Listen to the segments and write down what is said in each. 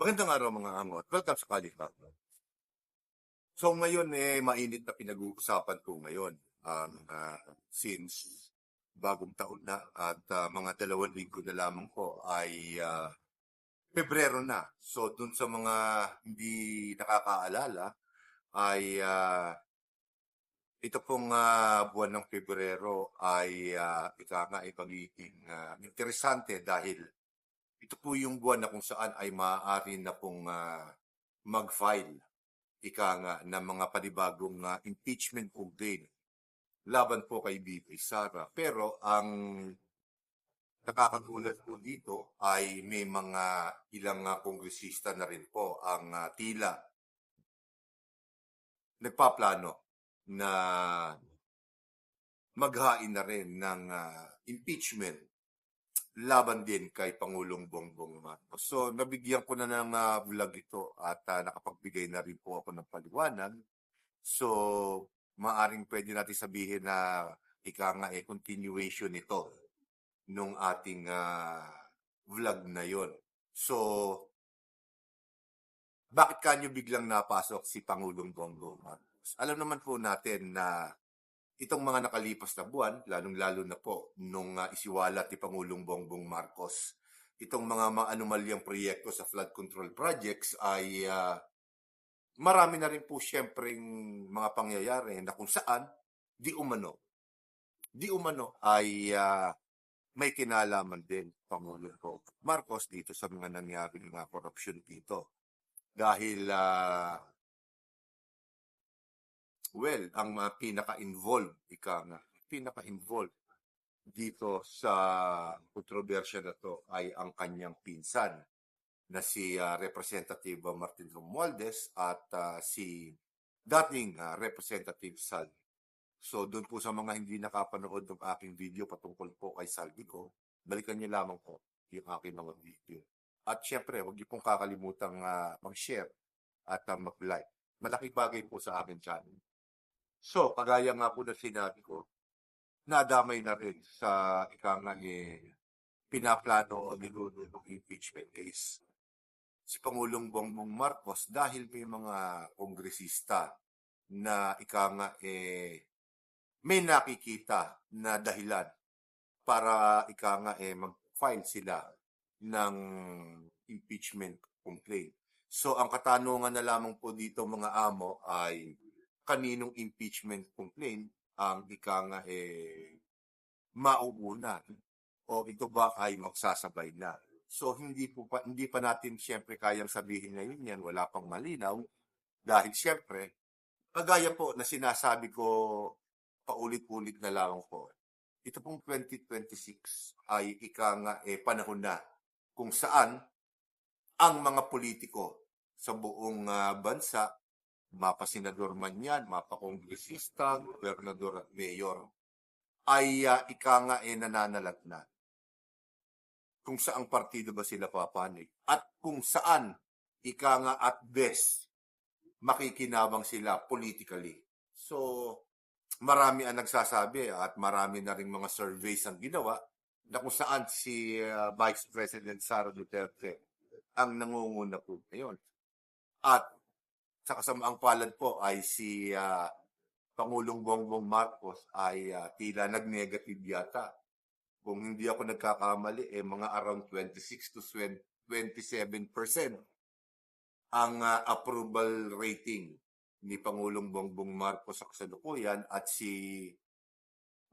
Magandang araw mga amo at welcome sa Kalifak. So ngayon mainit na pinag-uusapan ko ngayon since bagong taon na at mga 2 linggo na lamang po ay Pebrero na. So dun sa mga hindi nakakaalala ay ito pong buwan ng Pebrero ay ika nga ay pagiging interesante dahil ito po yung buwan na kung saan ay maaari na pong mag-file ika nga ng mga panibagong impeachment complaint laban po kay BP Sara. Pero ang nakakagulat po dito ay may mga ilang kongresista na rin po ang tila nagpaplano na maghain na rin ng impeachment laban din kay Pangulong Bongbong Marcos. So, nabigyan ko na ng vlog ito at nakapagbigay na rin po ako ng paliwanag. So, maaring pwede natin sabihin na ika nga continuation ito nung ating vlog na yon. So, bakit kanyo biglang napasok si Pangulong Bongbong Marcos? Alam naman po natin na itong mga nakalipas na buwan, lalong-lalo na po nung isiwalat ni Pangulong Bongbong Marcos, itong mga anomalyang proyekto sa flood control projects ay marami na rin po siyempreng mga pangyayari na kung saan di umano ay may kinalaman din Pangulong Marcos dito sa mga nangyaring korupsyon dito. Dahil ang pinaka-involved dito sa kontrobersya na to ay ang kanyang pinsan na si Representative Martin Romualdez at si dating Representative Saldi. So doon po sa mga hindi nakapanood ng aking video patungkol po kay Saldi ko, balikan niyo lamang po yung aking mga video. At syempre, huwag niyo pong kakalimutang mag-share at mag-like. Malaking bagay po sa aking channel. So, kagaya nga po na sinabi ko, nadamay na rin sa pinaplano o niluno ng impeachment case si Pangulong Bongbong Marcos dahil may mga kongresista na may nakikita na dahilan para mag-file sila ng impeachment complaint. So, ang katanungan na lamang po dito mga amo ay kaninong impeachment complaint ang mauuna o ito ba ay magsasabay na. So hindi pa natin siyempre kayang sabihin ngayon yan, wala pang malinaw dahil siyempre kagaya po na sinasabi ko paulit-ulit na lang po. Ito pong 2026 ay panahon na kung saan ang mga politiko sa buong bansa, mapasenador man yan, mapakongresista, gobernador at mayor, ay nananalag na. Kung saang partido ba sila papanig at kung saan at best makikinabang sila politically. So, marami ang nagsasabi at marami na rin mga surveys ang ginawa na kung saan si Vice President Sara Duterte ang nangunguna po ngayon. At sa kasamaang palad po ay si Pangulong Bongbong Marcos ay tila nag-negative yata. Kung hindi ako nagkakamali, mga around 26 to 27% ang approval rating ni Pangulong Bongbong Marcos sa kasalukuyan at si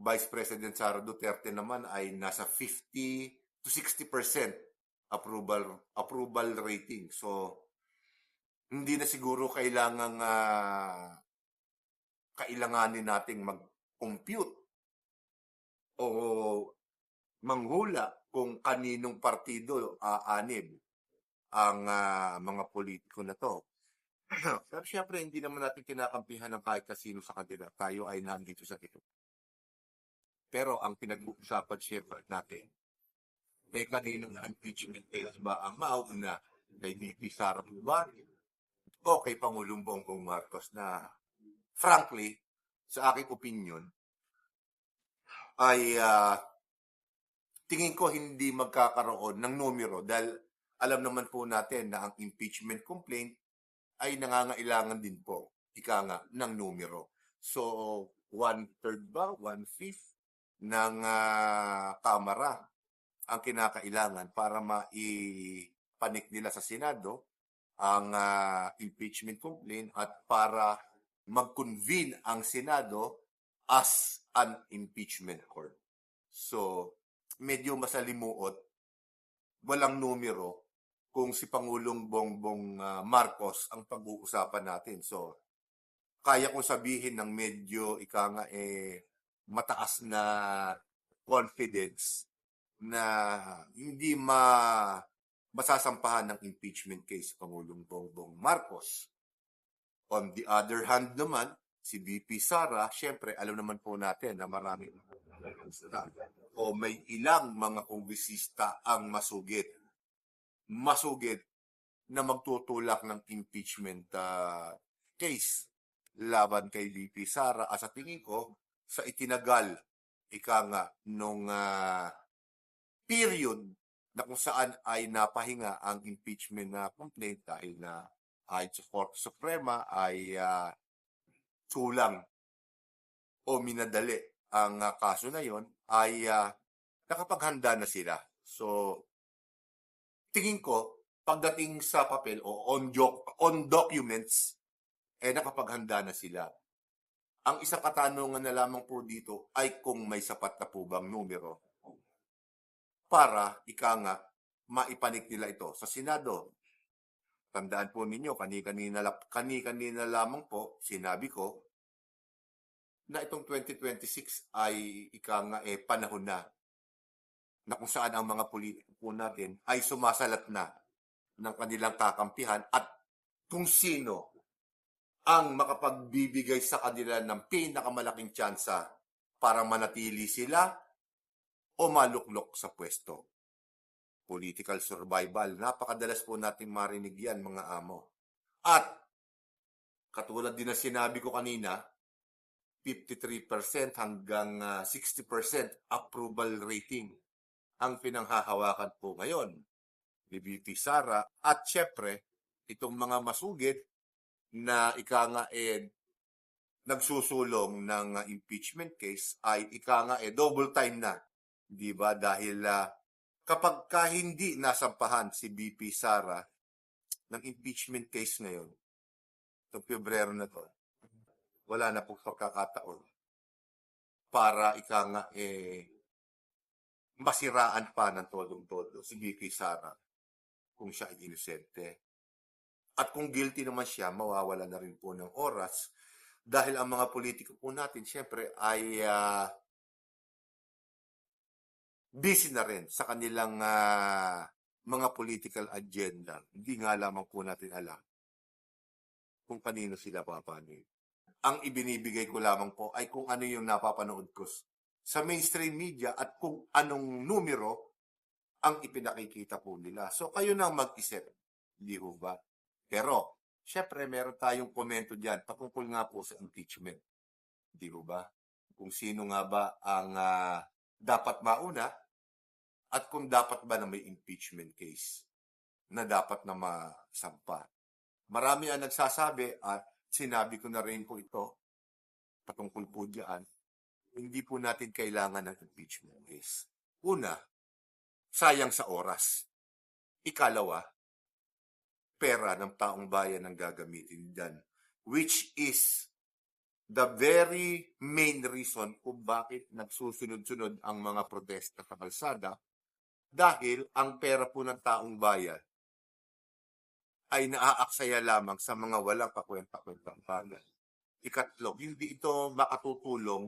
Vice President Sara Duterte naman ay nasa 50 to 60% approval rating. So, hindi na siguro kailanganin nating mag-compute o manghula kung kaninong partido aanib ang mga politiko na to. Pero syempre, hindi naman natin kinakampihan ng kahit kasino sa kanila. Tayo ay nandito sa ito. Pero ang pinag-uusapan syempre natin, kaninong impeachment case ba ang mauna kay VP Sara o kay Pangulong Bongbong Marcos na frankly, sa aking opinion, ay tingin ko hindi magkakaroon ng numero dahil alam naman po natin na ang impeachment complaint ay nangangailangan din po, ika nga, ng numero. So, one-third ba, one-fifth ng Kamara ang kinakailangan para maipanik nila sa Senado ang impeachment complaint at para mag-convene ang Senado as an impeachment court. So, medyo masalimuot, walang numero kung si Pangulong Bongbong Marcos ang pag-uusapan natin. So, kaya kong sabihin ng medyo mataas na confidence na hindi masasampahan ng impeachment case Pangulong Bongbong Marcos. On the other hand naman, si VP Sara, syempre alam naman po natin na marami o may ilang mga kongresista ang masugid na magtutulak ng impeachment case laban kay VP Sara at sa tingin ko sa itinagal nung period na kung saan ay napahinga ang impeachment na complaint dahil na ayon sa Korte Suprema ay sulang o minadali ang kaso na yon ay nakapaghanda na sila. So, tingin ko, pagdating sa papel o on documents, nakapaghanda na sila. Ang isang katanungan na lamang po dito ay kung may sapat na po bang numero para maipanik nila ito sa Senado. Tandaan po ninyo, kani-kanina lamang po, sinabi ko, na itong 2026 ay panahon na kung saan ang mga politiko po natin ay sumasalat na ng kanilang kakampihan at kung sino ang makapagbibigay sa kanila ng pinakamalaking tsansa para manatili sila o maluklok sa pwesto. Political survival. Napakadalas po nating marinig yan, mga amo. At katulad din na sinabi ko kanina, 53% hanggang 60% approval rating ang pinanghahawakan po ngayon ni VP Sara. At syempre, itong mga masugid na nagsusulong ng impeachment case ay double time na. Di ba? Dahil kapag hindi nasampahan si VP Sara ng impeachment case ngayon, itong Pebrero na to, wala na pong pagkakataon para masiraan pa ng todong-todo si VP Sara kung siya ay inosente. At kung guilty naman siya, mawawala na rin po ng oras dahil ang mga politiko po natin, syempre, ay busy na rin sa kanilang mga political agenda. Hindi nga lamang po natin alam kung kanino sila papanin. Ang ibinibigay ko lamang po ay kung ano yung napapanood ko sa mainstream media at kung anong numero ang ipinakikita po nila. So, kayo na mag-isip. Di ho ba? Pero, syempre, meron tayong komento dyan patungkol nga po sa impeachment. Di ho ba? Kung sino nga ba ang dapat mauna at kung dapat ba na may impeachment case na dapat na masampa. Marami ang nagsasabi at sinabi ko na rin po ito patungkol po diyan, hindi po natin kailangan ng impeachment case. Una, sayang sa oras. Ikalawa, pera ng taong bayan ang gagamitin dyan, which is the very main reason kung bakit nagsusunod-sunod ang mga protesta sa kalsada dahil ang pera po ng taong bayan ay naaaksaya lamang sa mga walang kakwenta-kwentang bagay. Ikatlo, hindi ito makatutulong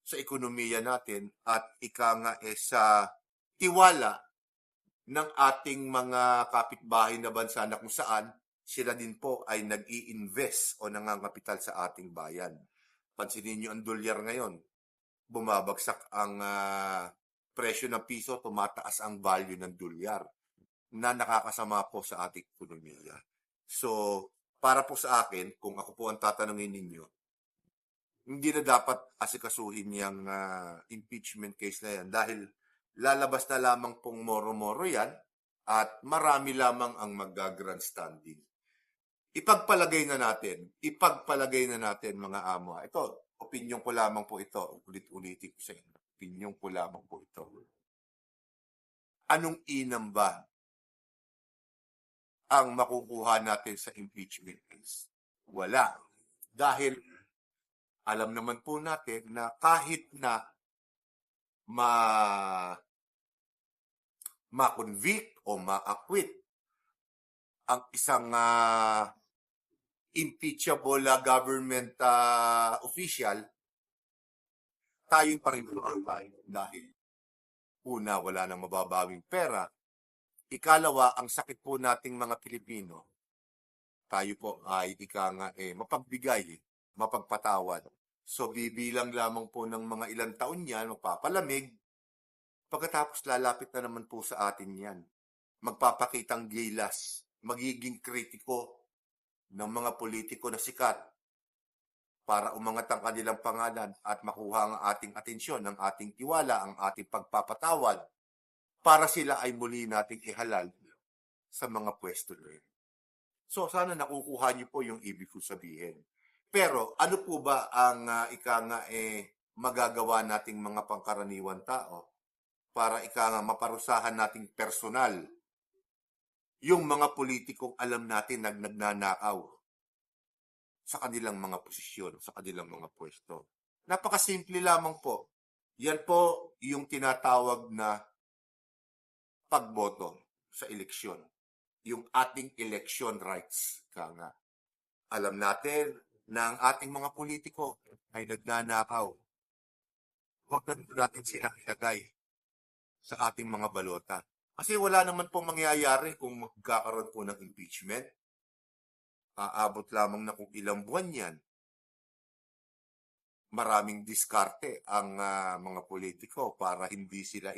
sa ekonomiya natin at sa tiwala ng ating mga kapitbahay na bansa na kung saan sila din po ay nag-i-invest o nangangapital sa ating bayan. Pansinin niyo ang dolyar ngayon. Bumabagsak ang presyo ng piso, tumataas ang value ng dolyar na nakakasama po sa ating ekonomiya. So, para po sa akin, kung ako po ang tatanungin ninyo, hindi na dapat asikasuhin yung impeachment case na yan dahil lalabas na lamang pong moro-moro yan at marami lamang ang mag-grandstanding. Ipagpalagay na natin mga amo. Ito, opinyon ko lamang po ito. Ulit-ulitin ko sa inyo. Opinyon ko lamang po ito. Anong inam ba ang makukuha natin sa impeachment case? Wala. Dahil alam naman po natin na kahit na ma-convict o ma-acquit ang isang impeachable government official, tayo pa rin dahil una, wala nang mababawing pera. Ikalawa, ang sakit po nating mga Pilipino, tayo po ay mapagbigay, mapagpatawad. So, bibilang lamang po ng mga ilang taon yan, magpapalamig, pagkatapos lalapit na naman po sa atin yan. Magpapakitang gilas, magiging kritiko ng mga politiko na sikat para umangat ang kanilang pangalan at makuha ang ating atensyon, ang ating tiwala, ang ating pagpapatawad para sila ay muli nating ihalal sa mga pwesto nila. So, sana nakukuha niyo po yung ibig ko sabihin. Pero, ano po ba ang magagawa nating mga pangkaraniwan tao para maparusahan nating personal yung mga politikong alam natin nagnanakaw sa kanilang mga posisyon, sa kanilang mga pwesto. Napakasimple lamang po. Yan po yung tinatawag na pagboto sa eleksyon. Yung ating election rights. Nga. Alam natin na ang ating mga politiko ay nagnanakaw. Huwag na natin silang ilagay sa ating mga balota. Kasi wala naman pong mangyayari kung magkakaroon po ng impeachment. Aabot lamang na kung ilang buwan yan. Maraming diskarte ang mga politiko para hindi sila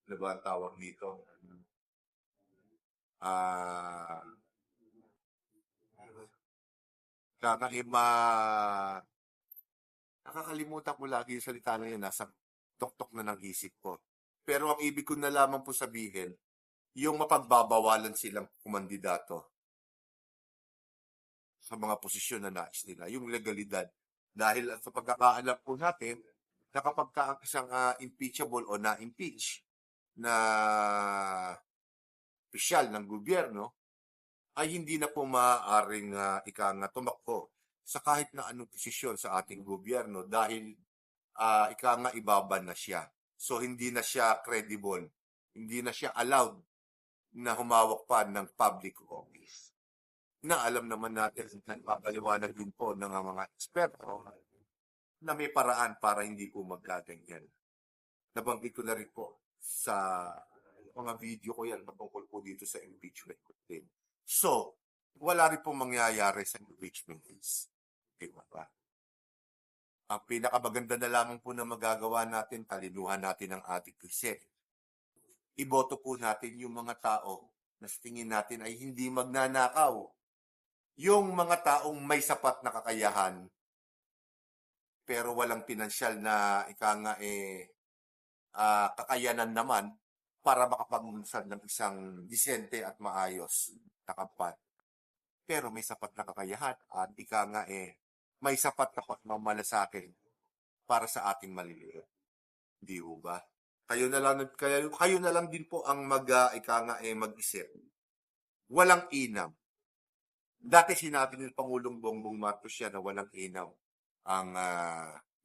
ano ba ang tawag dito? Nakakalimutan ko lagi yung salita na yun, nasa tok-tok na ng isip ko. Pero ang ibig ko na lamang po sabihin, yung mapagbabawalan silang kumandidato sa mga posisyon na nais nila, yung legalidad. Dahil sa pagkakaalam po natin, na kapag ang isang impeachable o na-impeach na opisyal ng gobyerno, ay hindi na po maaaring tumakbo sa kahit na anong posisyon sa ating gobyerno dahil ibaban na siya. So, hindi na siya credible. Hindi na siya allowed na humawak pa ng public office. Na alam naman natin, nagpapaliwanag din po ng mga eksperto na may paraan para hindi po magkaganyan. Nabanggit ko na rin po sa mga video ko yan patungkol po dito sa impeachment din. So, wala rin po mangyayari sa impeachment case. Okay ba? Ang pinakamaganda na lamang po na magagawa natin, talinuhan natin ang ating isip. Iboto po natin yung mga tao na sa tingin natin ay hindi magnanakaw. Yung mga taong may sapat na kakayahan, pero walang pinansyal na kakayanan naman para makapag-unsad ng isang disente at maayos na kampanya. Pero may sapat na kakayahan at may sapat na pagmamalasakit para sa ating maliliit. Di ba? Kayo na lang din po ang mag-isip. Walang inam. Dati sinabi ng Pangulong Bongbong Marcos yan na walang inam ang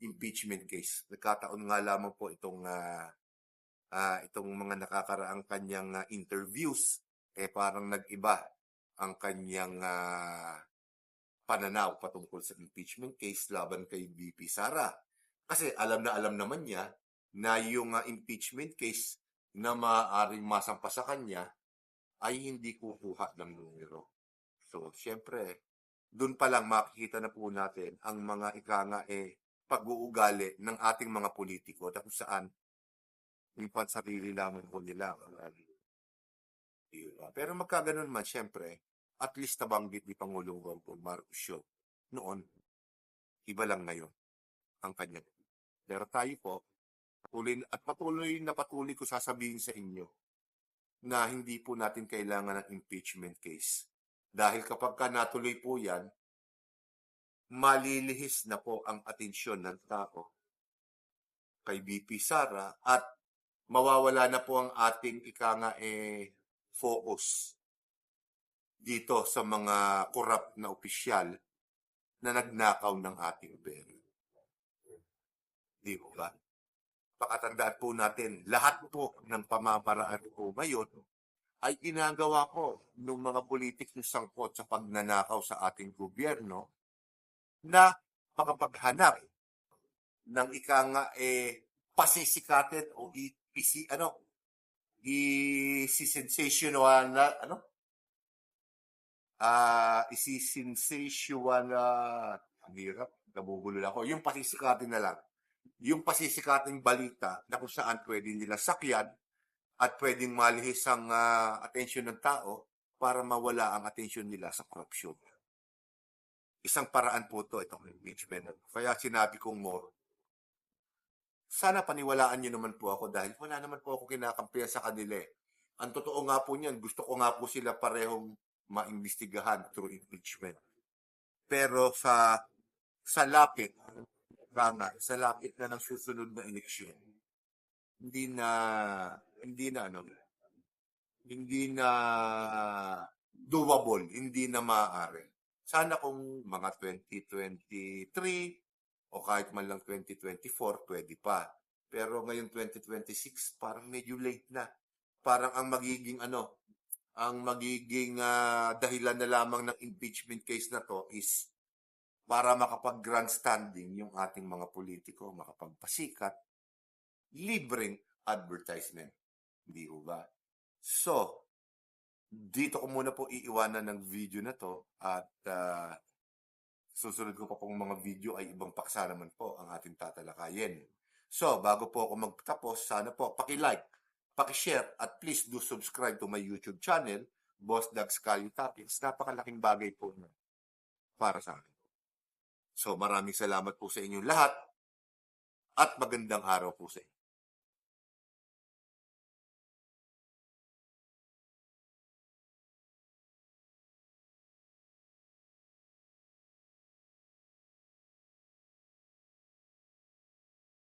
impeachment case. Nagkataon nga lamang po itong mga nakakaraang kanyang interviews, parang nag-iba ang kanyang pananaw patungkol sa impeachment case laban kay VP Sara. Kasi alam naman niya na yung impeachment case na maaaring masampa sa kanya ay hindi kukuha ng numero. So, siyempre, doon pa lang makikita na po natin ang mga pag-uugali ng ating mga politiko na kung saan yung pansarili lamang po nila. Pero magkaganon man, siyempre, at least nabanggit ni Pangulong Bongbong Marcos yun. Noon, iba lang ngayon ang kanya. Pero tayo po, patuloy ko sasabihin sa inyo na hindi po natin kailangan ng impeachment case. Dahil kapag ka natuloy po yan, malilihis na po ang atensyon ng tao kay BP Sara at mawawala na po ang ating focus dito sa mga korap na opisyal na nagnakaw ng ating pera. Di ba? Pakatandaan po natin, lahat po ng pamamaraan po ngayon ay ginagawa ko ng mga politikong sangkot sa pagnanakaw sa ating gobyerno na makapaghanap ng pasisikatin o isi-sensational ang hirap, nabubulol ako. Yung pasisikatin na lang. Yung pasisikating balita na kung saan pwede nila sakyan at pwedeng malihis ang atensyon ng tao para mawala ang atensyon nila sa korupsyon. Isang paraan po itong impeachment. Kaya sinabi kong more, sana paniwalaan niyo naman po ako dahil wala naman po ako kinakampihan sa kanila. Ang totoo nga po niyan, gusto ko nga po sila parehong maimbestigahan through impeachment. Pero sa lapit na ng susunod na eleksyon, hindi na doable, hindi na maaari. Sana kung mga 2023 o kahit man lang 2024, pwede pa. Pero ngayon 2026, parang medyo late na. Parang ang magiging dahilan na lamang ng impeachment case na to is para makapag-grandstanding yung ating mga politiko, makapagpasikat, libreng advertisement. Hindi ho ba? So, dito ko muna po iiwanan ng video na to at susunod ko pa pong mga video ay ibang paksa naman po ang ating tatalakayin. So, bago po ako magtapos, sana po paki-like, paki-share at please do subscribe to my YouTube channel, Boss Doug's Kalye Topics. Napakalaking bagay po na para sa akin. So, maraming salamat po sa inyong lahat at magandang araw po sa inyo.